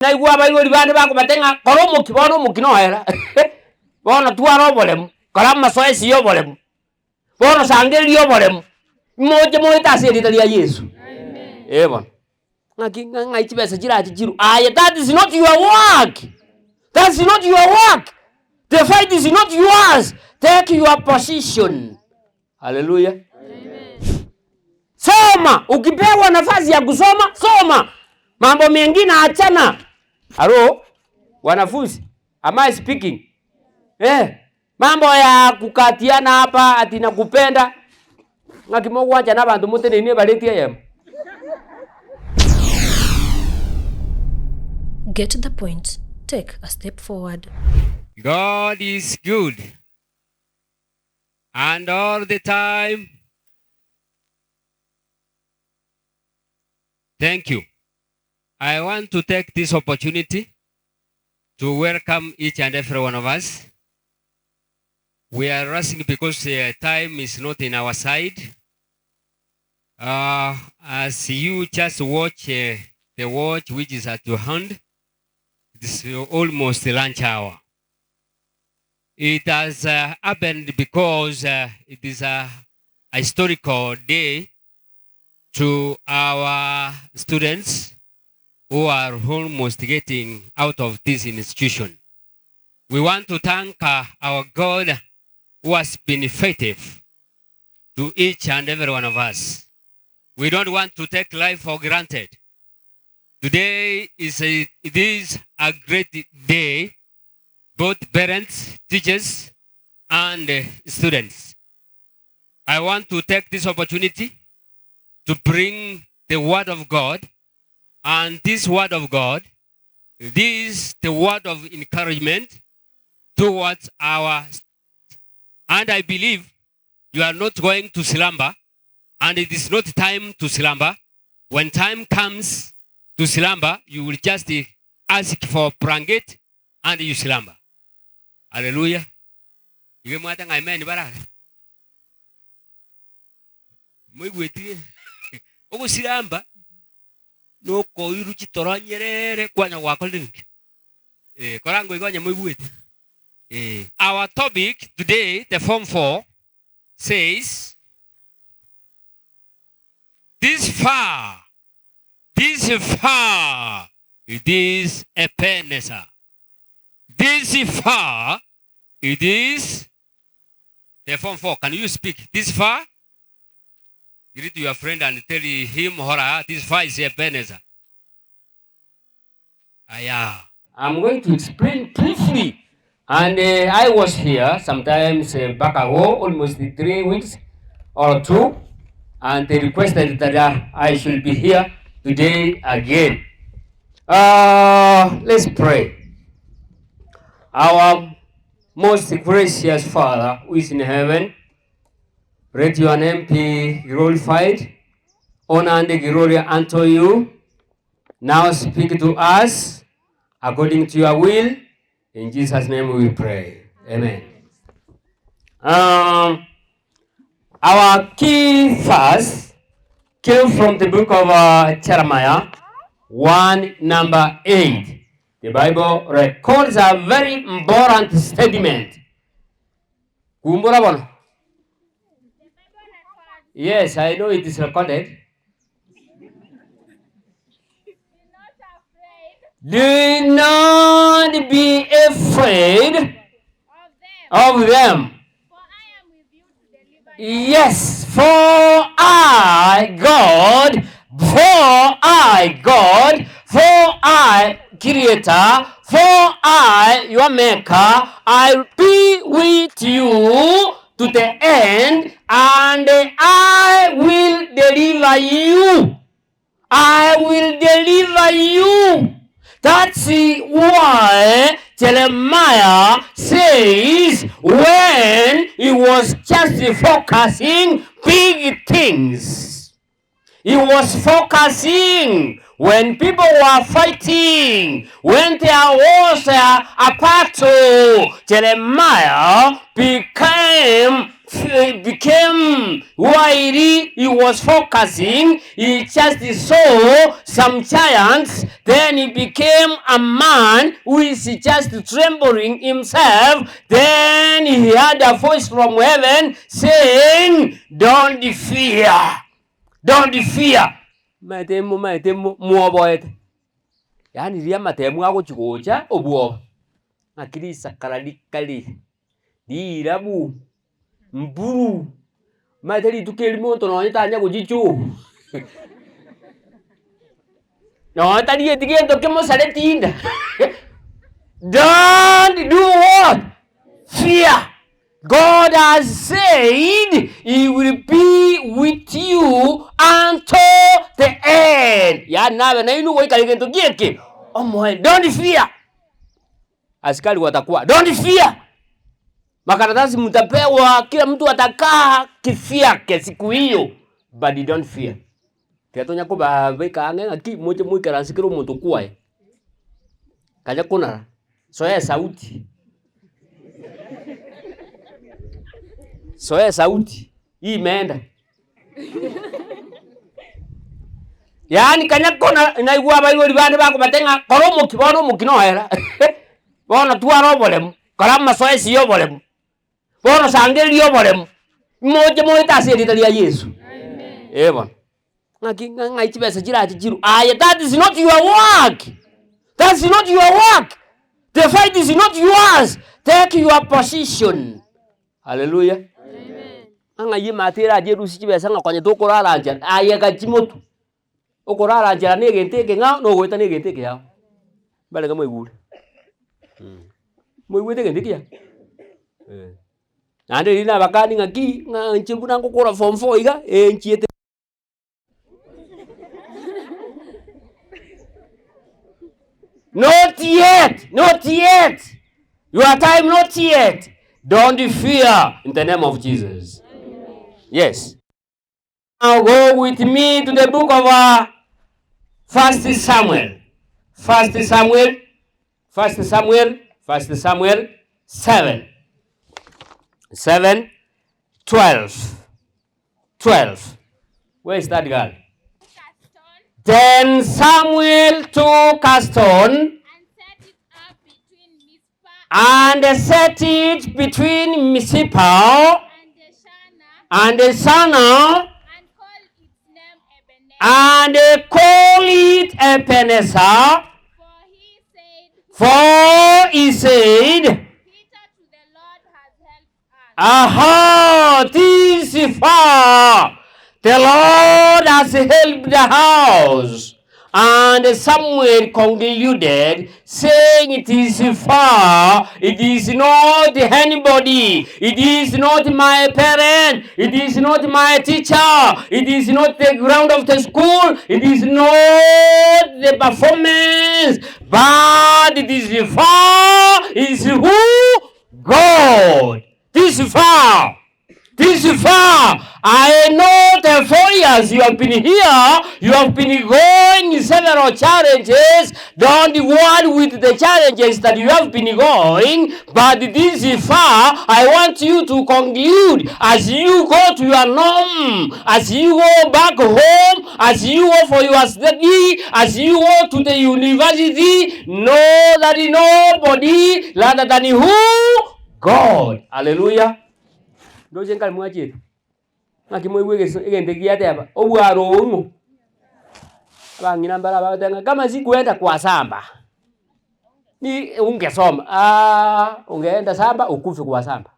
Na igwa bayo libande bako batenga koromo kibono mukino era. Bono tuaro bolem. Karama soesi yo bolem. Bono sangeli yo bolem. Moje moita asiri ya Yesu. Amen. Ewan. Ngai chibesa jira chiru. That is not your work. That's not your work. The fight is not yours. Take your position. Hallelujah. Amen. Soma. Ukipewa nafasi ya kusoma, soma. Mambo mengine achana. Halo? Wanafunzi. Am I speaking? Mambo ya kukatiana hapa ati nakupenda. Ngakimogo acha na bantu Moteneine Ebaredi yem. Get the point. Take a step forward. God is good. And all the time. Thank you. I want to take this opportunity to welcome each and every one of us. We are rushing because time is not in our side. As you just watch the watch which is at your hand, it is almost lunch hour. It has happened because it is a historical day to our students who are almost getting out of this institution. We want to thank our God who has been faithful to each and every one of us. We don't want to take life for granted. Today it is a great day, both parents, teachers, and students. I want to take this opportunity to bring the word of God, and this word of God, this is the word of encouragement towards our, and I believe you are not going to slumber, and it is not time to slumber. When time comes to slumber, you will just ask for blanket and you slumber. Hallelujah. You mwata ngai meni bara. Mwigweti. Ogo slumber. No ko iru chitora nyerere kwanya wako linki. Korango iganya mwigweti. Our topic today, the form 4, says, this far, it is Ebenezer. This far, it is the form 4. Can you speak? This far? Greet to your friend and tell him or her, this far is Ebenezer. I'm going to explain briefly. And I was here sometimes back ago, almost 3 weeks or 2. And they requested that I should be here today again. Let's pray. Our most gracious Father, who is in heaven, let your name be glorified. Honor and glory unto you. Now speak to us according to your will. In Jesus' name we pray. Amen. Our key verse came from the book of Jeremiah 1 number 8. The Bible records a very important statement. Kumbura bono? Yes, I know it is recorded. Do not be afraid of them. Yes, for I, God, Creator, for I, your Maker, I'll be with you to the end, and I will deliver you. I will deliver you. That's why Jeremiah says when he was just focusing big things. He was focusing when people were fighting, when there was a battle. Jeremiah became became while he was focusing, he just saw some giants. Then he became a man who is just trembling himself. Then he had a voice from heaven saying, don't fear, don't fear. Matemu muoboet. Yani ria matemu ako chikocha obuo. Akili sakaralikali. Di rabu. Mburu. Materi tukeli monto no nyatanya kujichu. No tadi etigendo kemo saletinda. Don't do what? Fear. God has said he will be with you until the end. Ya nawe na inu wikaligento gieke. Don't fear. Askari watakuwa. Don't fear. Makaratasi mtapewa, kila mtu atakaa kifiake siku hiyo. But don't fear. Tiatonya ko ba weka anga ki moche mwika sikiro muntu kwae. Kaja kuna. Soya sauti. Soya sauti. Hii imeenda. Yani kanya kuna inaigwa ba yori bande bako batenga koromo kibono mukino hera. Bona tuaro bolem. Kalama soya siyo bolem. Bona sangeli yo bolem. Moje moita siritalia Yesu. Amen. Eva. Ngai chibesa jira chiru. That is not your work. That's not your work. The fight is not yours. Take your position. Hallelujah. Amen. Ngai matera jerusi chibesa ngakanye tokorara anja. Ka chimotu. Okorara anja negenteke nga no gweta negenteke yao. Bale kama igule. Mwigwete gendikia. Ande lina bakani ngaki nchibuna ngokora form 4 iga nchiete. Not yet, not yet. Your time not yet. Don't fear in the name of Jesus. Yes. Now go with me to the book of 1 Samuel. 1 Samuel 12. Where is that girl? Then Samuel took a stone and set it between Mizpah and the Sana and call it Ebenezer. For he said, aha, this is far. The Lord has helped the house. And Samuel concluded, saying, it is far, it is not anybody, it is not my parent, it is not my teacher, it is not the ground of the school, it is not the performance, but it is far, is who? God. This far. This far. I know the 4 years you have been here, you have been going several challenges. Don't worry with the challenges that you have been going, but this is far. I want you to conclude as you go to your home, as you go back home, as you go for your study, as you go to the university, know that nobody rather than who? God. Hallelujah. Doje nkali mwaje. Ngaki mwiwege igendegia teba. Obwaro ungu. Abangina mbala batenga kama sikuenda kwa samba. Ni ungesoma. Ungeenda samba ukufe kwa samba.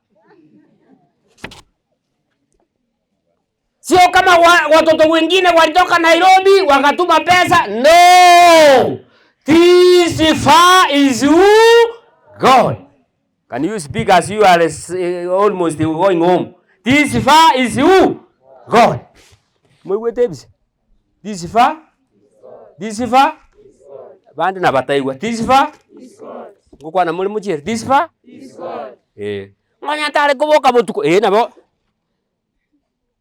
Sio kama watoto wengine walitoka Nairobi wakatuma pesa. No. This far is who? God. Can you speak as you are almost going home? This far is who? God. This far? This far? Bandi na bataiwa. This far? Ngokwa na muri mujere. This far? Ngonya tare kuboka botuko. Nabo.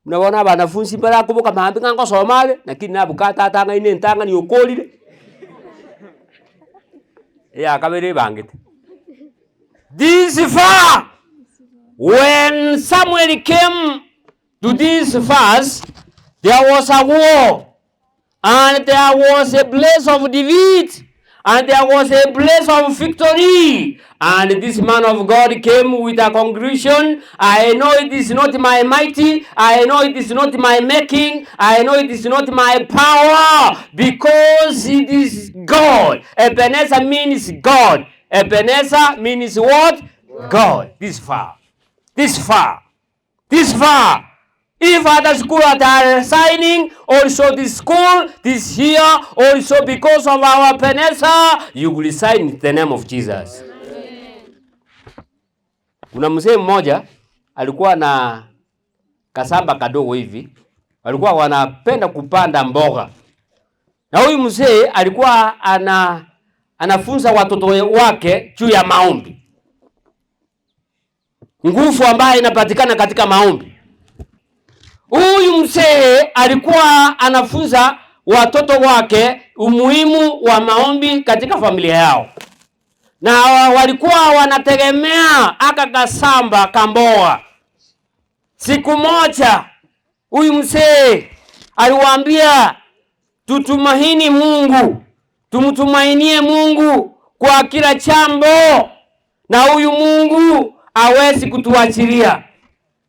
Nabona banafunzi bara kuboka mahambi ngango somale lakini nabukata tanga ine ntanga ni okolire. Akabere bangite. This far. when Samuel came to this verse, there was a war, and there was a place of defeat, and there was a place of victory. And this man of God came with a conclusion: I know it is not my mighty, I know it is not my making, I know it is not my power, because it is God. Ebenezer means God. Ebenezer means what? God. This far. This far. This far. If other schools are signing, also this school, this here, also because of our Ebenezer, you will sign in the name of Jesus. Kuna mzee mmoja alikuwa na kasamba kadogo hivi, walikuwa wanapenda kupanda mboga, na huyu mzee alikuwa anafunza watoto wake juu ya maombi, nguvu ambayo inapatikana katika maombi. Huyu mzee alikuwa anafunza watoto wake umuhimu wa maombi katika familia yao, na walikuwa wanategemea aka kasamba kamboa. Siku moja huyu mzee aliwaambia, tutumahini Mungu, tumtumainie Mungu kwa kila jambo, na huyu Mungu hawezi kutuachilia.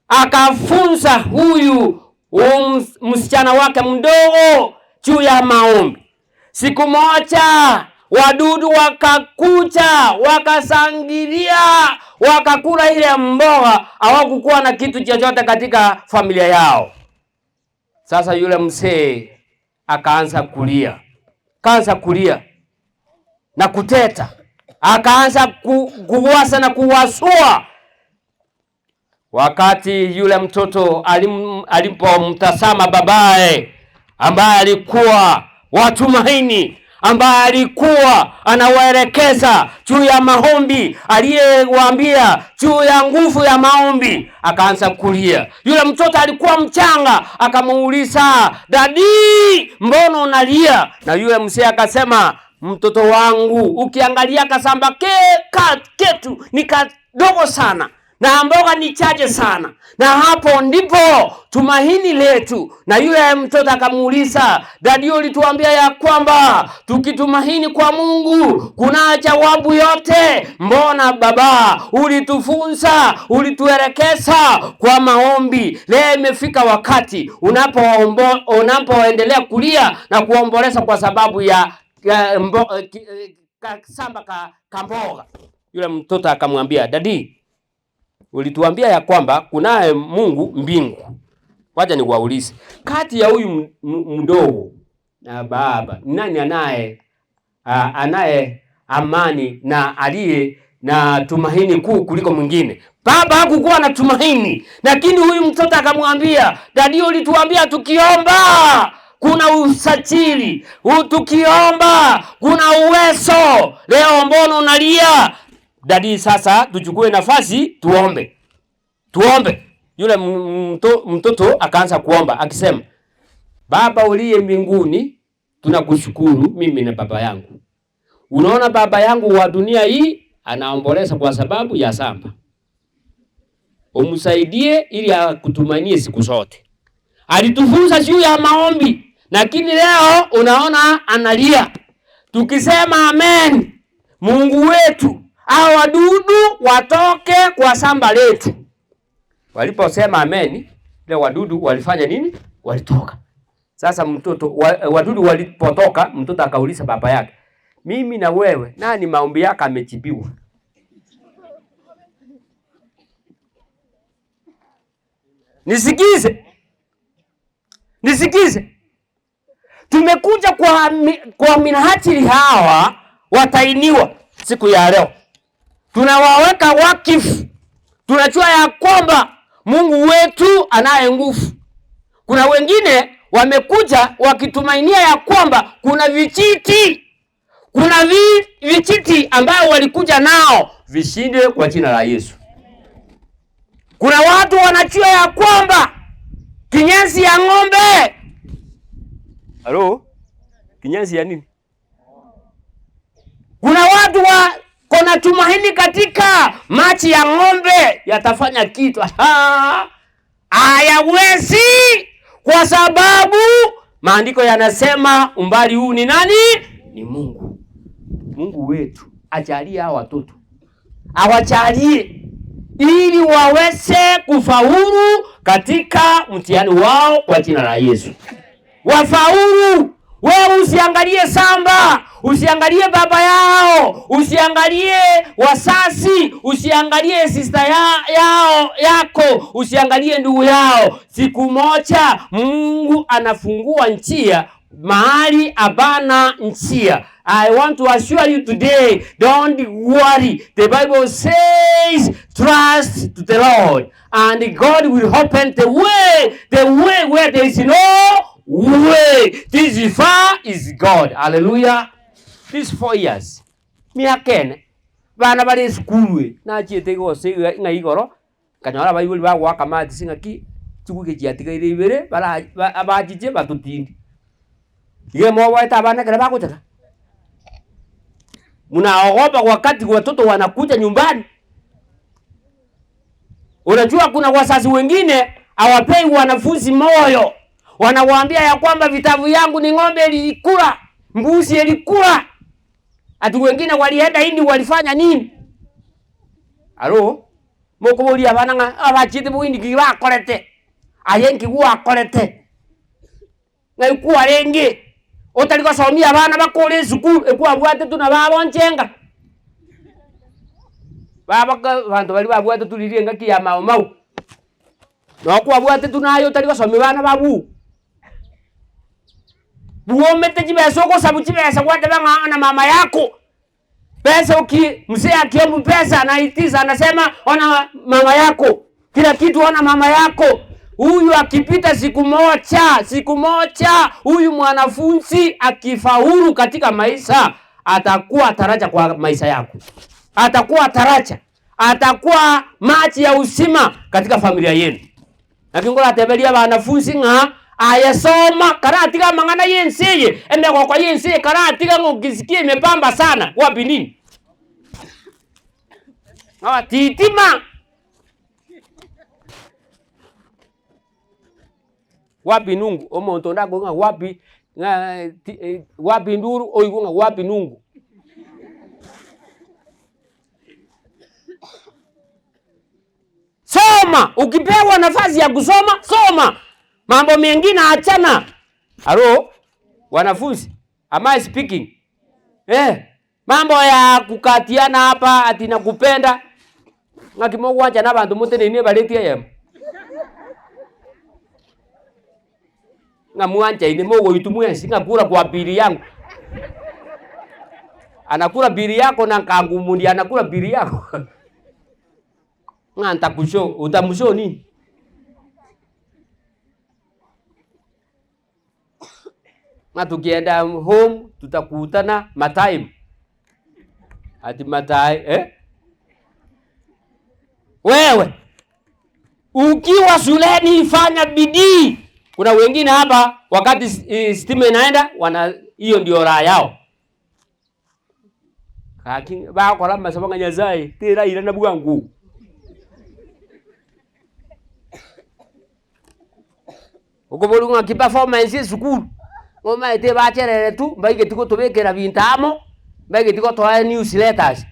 Akafunza huyu msichana wake mdogo juu ya maombi. Siku moja wadudu wakakuja, wakasangilia, wakakula ile mboga, hawakukuwa na kitu chochote katika familia yao. Sasa yule mzee akaanza kulia na kuteta, akaanza kuwasa na kuwasua. Wakati yule mtoto alipomtazama babaye ambaye alikuwa watumaini, ambaye alikuwa anawaelekeza juu ya maombi, aliyewaambia juu ya nguvu ya maombi, akaanza kulia. Yule mtoto alikuwa mchanga, akamuuliza, dadi, mbona unalia? Na yule mzee akasema, mtoto wangu, ukiangalia kasamba ketu ni kadogo sana, na mboga ni chache sana, na hapo ndipo tumaini letu. Na yule mtoto akamuuliza, dadi, ulituambia ya kwamba tukitumahini kwa Mungu kuna jawabu yote. Mbona baba ulitufunza, ulituelekeza kwa maombi? Leo imefika wakati unapoendelea kulia na kuomboleza kwa sababu ya samba kamboga. Yule mtoto akamwambia, dadi, ulituambia ya kwamba kunaye Mungu mbingu. Wacha niwaulize, kati ya huyu mdogo na baba, nani anaye amani na aliye na tumaini kuu kuliko mwingine? Baba hakukuwa na tumaini, lakini huyu mtoto akamwambia, dadi, ulituambia tukiomba kuna usajili, tukiomba kuna uwezo. Leo mbona unalia? Dadi, sasa tuchukue nafasi tuombe. Yule mtoto akaanza kuomba akisema, Baba uliye mbinguni, tunakushukuru mimi na baba yangu. Unaona baba yangu wa dunia hii anaomboleza kwa sababu ya samba. Umsaidie ili akutumainie siku zote. Alitufunza juu ya maombi, lakini leo unaona analia. Tukisema amen, Mungu wetu, hao wadudu watoke kwa samba letu. Waliposema amen, ile wadudu walifanya nini? Walitoka. Sasa wadudu walipotoka, mtoto akauliza baba yake, mimi na wewe, nani maombi yake amejibiwa? Nisikize. Tumekuja kwa minajili hawa watainiwa siku ya leo. Tunawaweka wakifu. Tunajua ya kwamba Mungu wetu anaye nguvu. Kuna wengine wamekuja wakitumainia ya kwamba kuna vijiti ambao walikuja nao vishinde kwa jina la Yesu. Kuna watu wanajua ya kwamba kinyesi ya ng'ombe. Kinyesi ya nini? Kuna watu kona Matumaini katika machi ya ng'ombe yatafanya kitu? Hayawezi, kwa sababu maandiko yanasema umbali huu ni nani? Ni Mungu. Mungu wetu ajalie hawa watoto, awajalie ili waweze kufaulu katika mtihani wao kwa jina la Yesu. Wafaulu. Wewe usiangalie samba, usiangalie baba yao, usiangalie wasasi, usiangalie sister yako, usiangalie ndugu yao. Siku moja Mungu anafungua njia mahali abana njia. I want to assure you today, don't worry. The Bible says, trust to the Lord, and God will open the way where there is no way. This far is God. Hallelujah. These 4 years. Miakene. Bana bali skulu na chiete go se nga igoro. Kanyora Bible ba wa kamati singaki. Tukuke chiatika ile ibere bala abajije batutindi. Ye mwa tabana kana bakutaka. Mnaogopa wakati watoto wanakuja nyumbani. Unajua kuna wazazi wengine hawapei wanafunzi moyo. Wanawaambia ya kwamba vitabu yangu ni ng'ombe ilikula, mbuzi ilikula. Ati wengine walienda hindi walifanya nini? Alo? Mokoboli abana nga abachite buindi kiwa kolete. Ayenki kuwa kolete. Ngai kuwa renge. Otaliko somia abana bakole school ekuwa bwate tuna babo nchenga. Baba bantu bali babwate tulirenga kiyama mau. No kuwa bwate tunayo otaliko somia bana babu. Buomete jibeso ko sabu jibesa kwate banga na mama yako. Pesa mzee akiomba pesa anaitiza anasema ona mama yako. Kila kitu ona mama yako. Huyu akipita siku moja huyu mwanafunzi akifaulu katika maisha atakuwa taraja kwa maisha yako. Atakuwa taraja. Atakuwa maji ya uzima katika familia yenu. Nakingola tebelia wanafunzi nga ayasoma karatika mangana yenseye ende kwa yenseye karatika ngokisikie imepamba sana wapi nini? Titima wapi nungu Omonto ndako nga wapi nduru oigo nga wapi nungu. Soma, ukipewa nafasi ya kusoma soma. Mambo mengine achana. Halo wanafunzi, am I speaking? Mambo ya kukatiana hapa ati nakupenda. Ngakimogo acha na bantu Moteneine baleti yem. Ngamuanja ine mogo itumwensi ngakura kwa bili yangu. Anakula bili yako na kangumundi anakula bili yako. Nganta kusho, utamusho nini? Na tukienda home tutakutana matime. Ati matai Wewe ukiwa shuleni fanya bidii. Kuna wengine hapa wakati stima inaenda hiyo ndio raha yao. Kaki ba kwa lama sabanga nyazai tira ila na bwangu. Ukobulunga ki performance school. Ngoma ite bachere tu mbaige tiko tobekera bintamo mbaige tiko toa newsletters.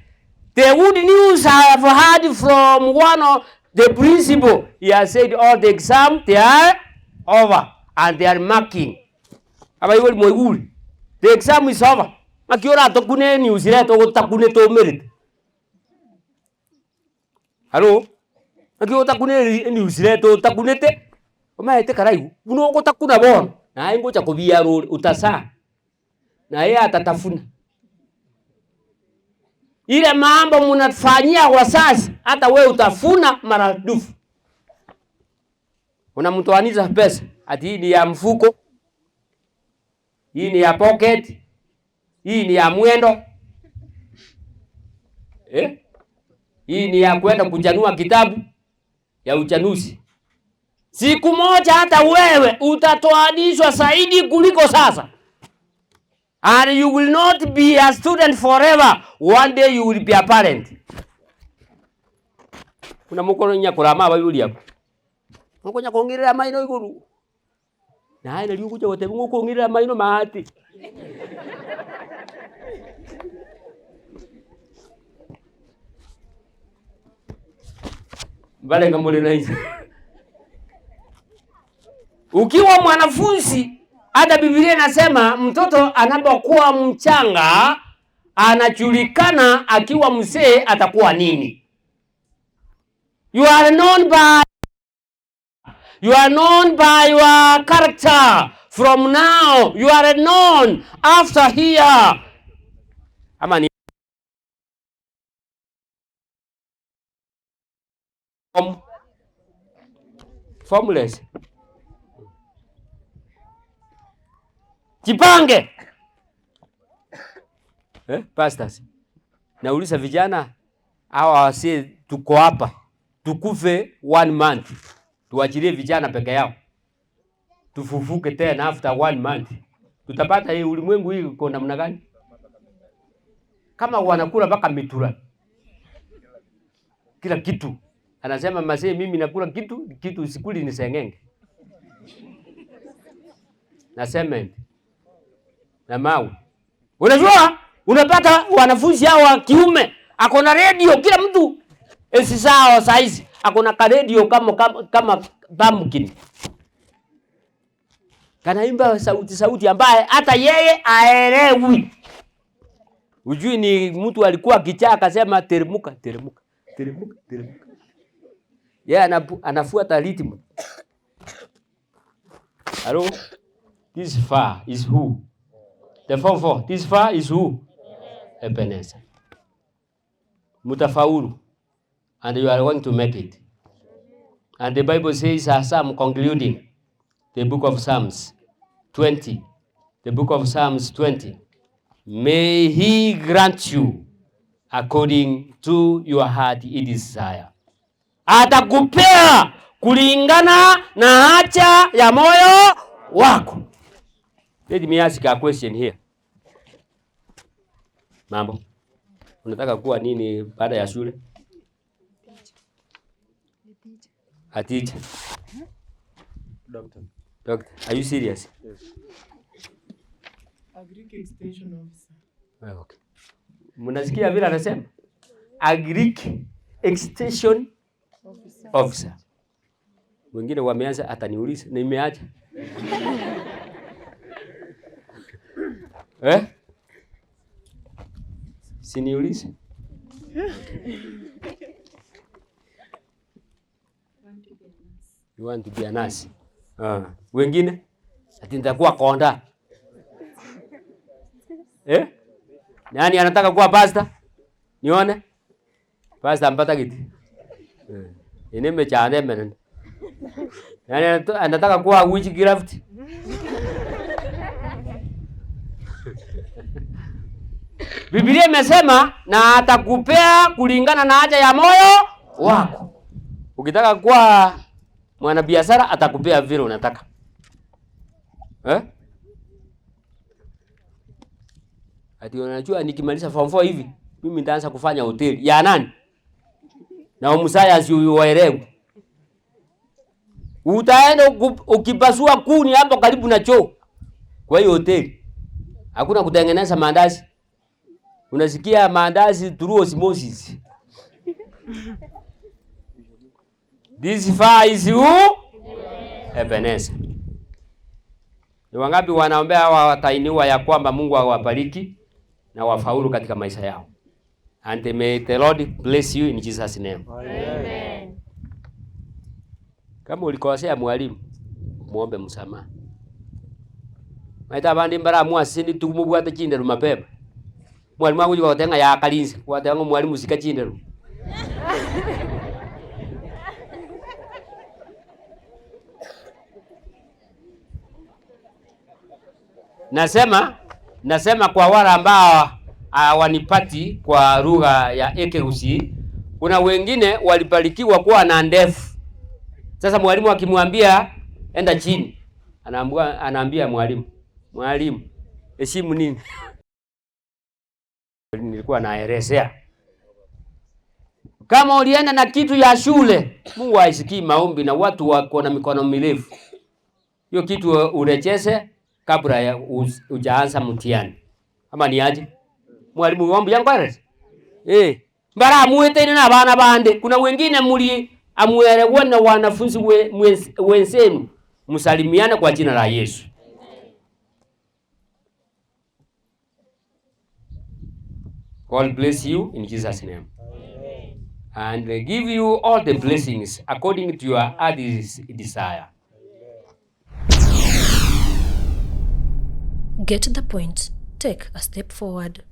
The good news I have heard from one of the principal. He has said all the exams they are over and they are marking. Aba yoli moiguli. The exam is over. Makiora tokune newsletter otakune to merit. Hello? Makiora takune newsletter otakunete. Omaete karaigu. Buno otakuna bon. Na ingo cha kubia role utasa. Na yeye atatafuna. Ile mambo mnafanyia wazazi hata wewe utafuna maradufu. Unamtoaniza pesa. Ati hii ni ya mfuko. Hii ni ya pocket. Hii ni ya mwendo. Hii ni ya kwenda kujanua kitabu ya uchanuzi. Siku moja hata wewe utatoanishwa zaidi kuliko sasa. And you will not be a student forever. One day you will be a parent. Kuna mukono nyakura maba yuli hapo. Mukonya kongirira maino iguru. Na haina liukuja wote ngokongirira maino mahati. Balenga Moteneine. Ukiwa mwanafunzi, hata Biblia inasema mtoto anapokuwa mchanga anajulikana akiwa mzee atakuwa nini. You are known by your character. From now you are known after here. Ama ni formless. Jipange. Pastors. Nauliza vijana hawa wasi tuko hapa. Tukufe 1 month. Tuachilie vijana peke yao. Tufufuke tena after 1 month. Tutapata hii ulimwengu hii kwa namna gani? Kama wanakula mpaka mitura. Kila kitu. Anasema masee mimi nakula kitu sikuli ni sengenge. Na cement. Na mawe. Unajua? Unapata wanafunzi hao wa kiume, akona radio kila mtu. Esi sawa saizi, akona ka radio kama pumpkin. Kanaimba sauti ambaye hata yeye aelewi. Ujui ni mtu alikuwa kichaa akasema teremuka. Yeye anafuata rhythm. Hello? This far is who? The 4-4. This far is who? Ebenezer. Mutafaulu. And you are going to make it. And the Bible says, as I'm concluding, the book of Psalms 20. The book of Psalms 20. May he grant you according to your heart desire. Atakupea kulingana na haja ya moyo wako. Let me ask a question here. Mambo. Unataka kuwa nini baada ya shule? A teacher. Doctor. Are you serious? Yes. Agric extension officer. Okay. Mnasikia vile anasema? Agric extension officer. Wengine wameanza ataniuliza nimeacha. Siniulize. You want to be a nurse. Wengine ati nitakuwa konda. Nani anataka kuwa pastor? Nione. Pastor mpata kiti. Ineme chane menen. Nani anataka kuwa witchcraft? Biblia imesema na atakupea kulingana na haja ya moyo wako. Ukitaka kuwa mwanabiashara atakupea vile unataka. Ati unajua nikimaliza form 4 hivi mimi nitaanza kufanya hoteli. Ya nani? Na umsaya si uelewe. Utaenda ukipasua kuni hapo karibu na choo. Kwa hiyo hoteli. Hakuna kutengeneza mandazi. Unasikia mandazi through osmosis. This far is who? Ebenezer. Ni wangapi wanaombea hawa watainiwa ya kwamba Mungu awabariki na wafaulu katika maisha yao. And may the Lord bless you in Jesus name. Amen. Kama ulikosea mwalimu, muombe msamaha. Maita bandi mbara mwasini tumubwate chindero mapema. Mwalimu wangu yuko tenga ya kalinzi, kwa tenga mwalimu sika chindero. Nasema kwa wale ambao wanipati kwa lugha ya Ekeusi, kuna wengine walibarikiwa kuwa na ndefu. Sasa mwalimu akimwambia enda chini, anaambia mwalimu, Heshimu nini? Nilikuwa naelezea. Kama ulienda na kitu ya shule, Mungu haisikii maombi na watu wako na mikono mirefu. Hiyo kitu urejeze kabla ya hujaanza mtihani. Ama ni aje? Mwalimu wangu yangu arete. Mbara muete na bana bande. Kuna wengine muli amuelewa na wanafunzi wenzenu. Msalimiane kwa jina la Yesu. God bless you in Jesus' name. And give you all the blessings according to your heart's desire. Get the point. Take a step forward.